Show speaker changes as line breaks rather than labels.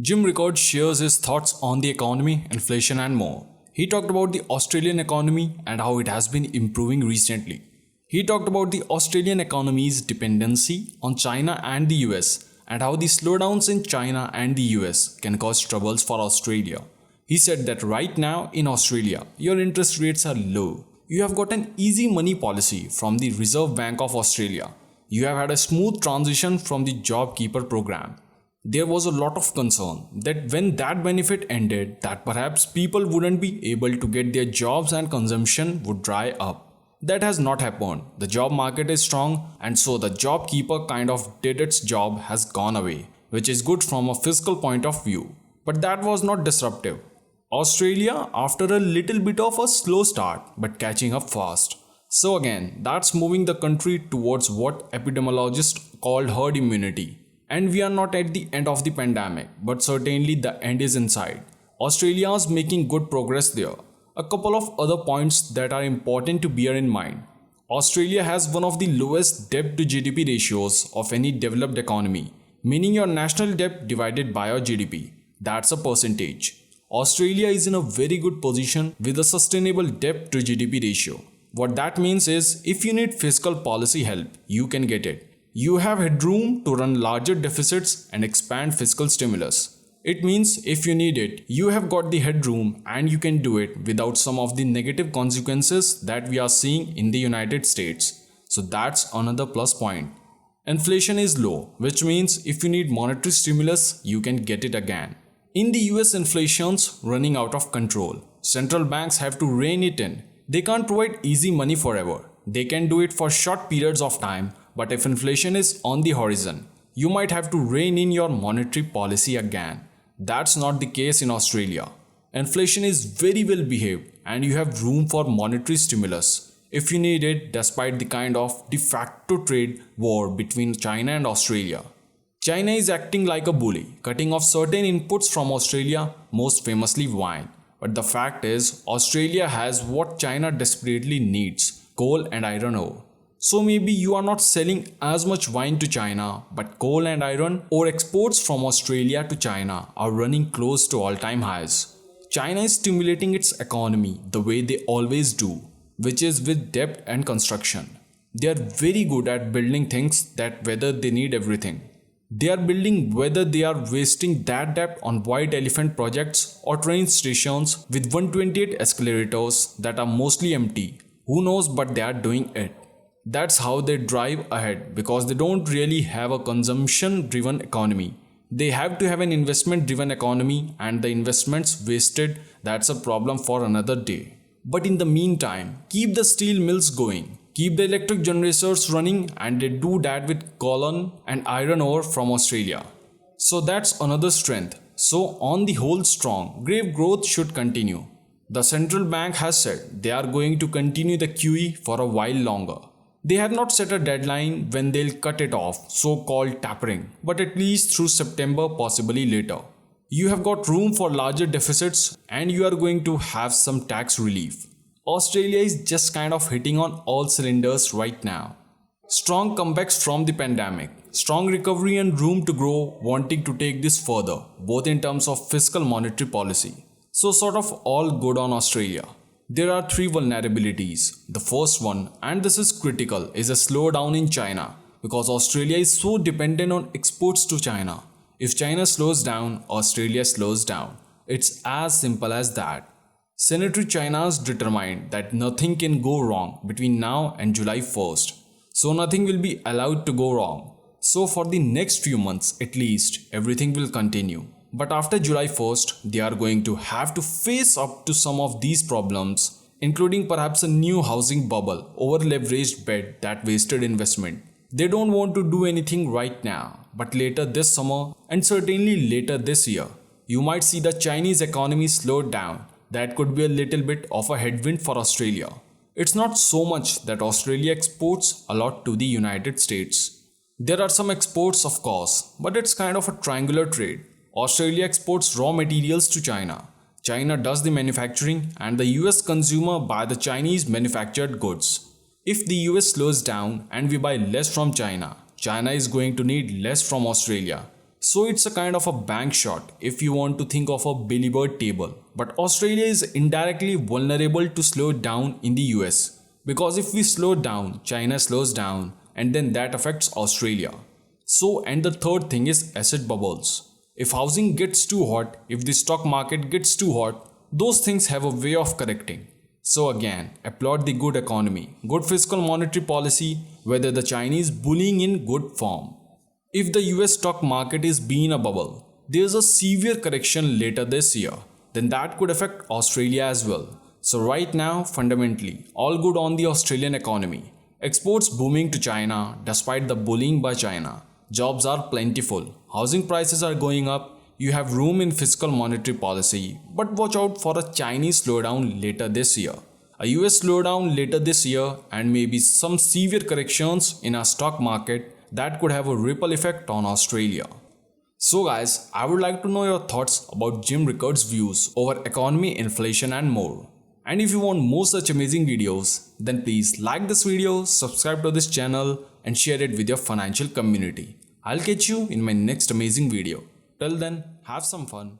Jim Rickard shares his thoughts on the economy, inflation, and more. He talked about the Australian economy and how it has been improving recently. He talked about the Australian economy's dependency on China and the US and how the slowdowns in China and the US can cause troubles for Australia. He said that right now in Australia, your interest rates are low. You have got an easy money policy from the Reserve Bank of Australia. You have had a smooth transition from the JobKeeper program. There was a lot of concern that when that benefit ended, that perhaps people wouldn't be able to get their jobs and consumption would dry up. That has not happened. The job market is strong, and so the JobKeeper kind of did its job has gone away, which is good from a fiscal point of view. But that was not disruptive. Australia, after a little bit of a slow start, but catching up fast. So again, that's moving the country towards what epidemiologists called herd immunity. And we are not at the end of the pandemic, but certainly the end is inside. Australia is making good progress there. A couple of other points that are important to bear in mind. Australia has one of the lowest debt to GDP ratios of any developed economy, meaning your national debt divided by your GDP. That's a percentage. Australia is in a very good position with a sustainable debt to GDP ratio. What that means is if you need fiscal policy help, you can get it. You have headroom to run larger deficits and expand fiscal stimulus. It means if you need it, you have got the headroom and you can do it without some of the negative consequences that we are seeing in the United States. So that's another plus point. Inflation is low, which means if you need monetary stimulus, you can get it again. In the US, inflation's running out of control. Central banks have to rein it in. They can't provide easy money forever. They can do it for short periods of time. But if inflation is on the horizon, you might have to rein in your monetary policy again. That's not the case in Australia. Inflation is very well behaved and you have room for monetary stimulus if you need it despite the kind of de facto trade war between China and Australia. China is acting like a bully, cutting off certain inputs from Australia, most famously wine. But the fact is, Australia has what China desperately needs, coal and iron ore. So maybe you are not selling as much wine to China, but coal and iron ore exports from Australia to China are running close to all-time highs. China is stimulating its economy the way they always do, which is with debt and construction. They are very good at building things that whether they need everything. They are building whether they are wasting that debt on white elephant projects or train stations with 128 escalators that are mostly empty. Who knows, but they are doing it. That's how they drive ahead because they don't really have a consumption driven economy. They have to have an investment driven economy and the investments wasted, that's a problem for another day. But in the meantime, keep the steel mills going, keep the electric generators running, and they do that with coal and iron ore from Australia. So that's another strength. So on the whole strong, grave growth should continue. The central bank has said they are going to continue the QE for a while longer. They have not set a deadline when they'll cut it off, so-called tapering, but at least through September, possibly later. You have got room for larger deficits and you are going to have some tax relief. Australia is just kind of hitting on all cylinders right now. Strong comebacks from the pandemic, strong recovery and room to grow, wanting to take this further, both in terms of fiscal monetary policy. So sort of all good on Australia. There are three vulnerabilities. The first one, and this is critical, is a slowdown in China because Australia is so dependent on exports to China. If China slows down, Australia slows down. It's as simple as that. Senator China is determined that nothing can go wrong between now and July 1st. So nothing will be allowed to go wrong. So for the next few months at least, everything will continue. But after July 1st, they are going to have to face up to some of these problems, including perhaps a new housing bubble, over-leveraged debt that wasted investment. They don't want to do anything right now, but later this summer and certainly later this year, you might see the Chinese economy slow down. That could be a little bit of a headwind for Australia. It's not so much that Australia exports a lot to the United States. There are some exports of course, but it's kind of a triangular trade. Australia exports raw materials to China. China does the manufacturing and the US consumer buy the Chinese manufactured goods. If the US slows down and we buy less from China, China is going to need less from Australia. So it's a kind of a bank shot if you want to think of a Billy Bird table. But Australia is indirectly vulnerable to slow down in the US. Because if we slow down, China slows down, and then that affects Australia. So, and the third thing is asset bubbles. If housing gets too hot, if the stock market gets too hot, those things have a way of correcting. So again, applaud the good economy, good fiscal monetary policy, whether the Chinese bullying in good form. If the US stock market is being a bubble, there's a severe correction later this year, then that could affect Australia as well. So right now, fundamentally, all good on the Australian economy. Exports booming to China despite the bullying by China. Jobs are plentiful. Housing prices are going up. You have room in fiscal monetary policy, but watch out for a Chinese slowdown later this year. A US slowdown later this year and maybe some severe corrections in our stock market that could have a ripple effect on Australia. So guys, I would like to know your thoughts about Jim Rickards' views over economy, inflation and more. And if you want more such amazing videos, then please like this video, subscribe to this channel and share it with your financial community. I'll catch you in my next amazing video. Till then, have some fun.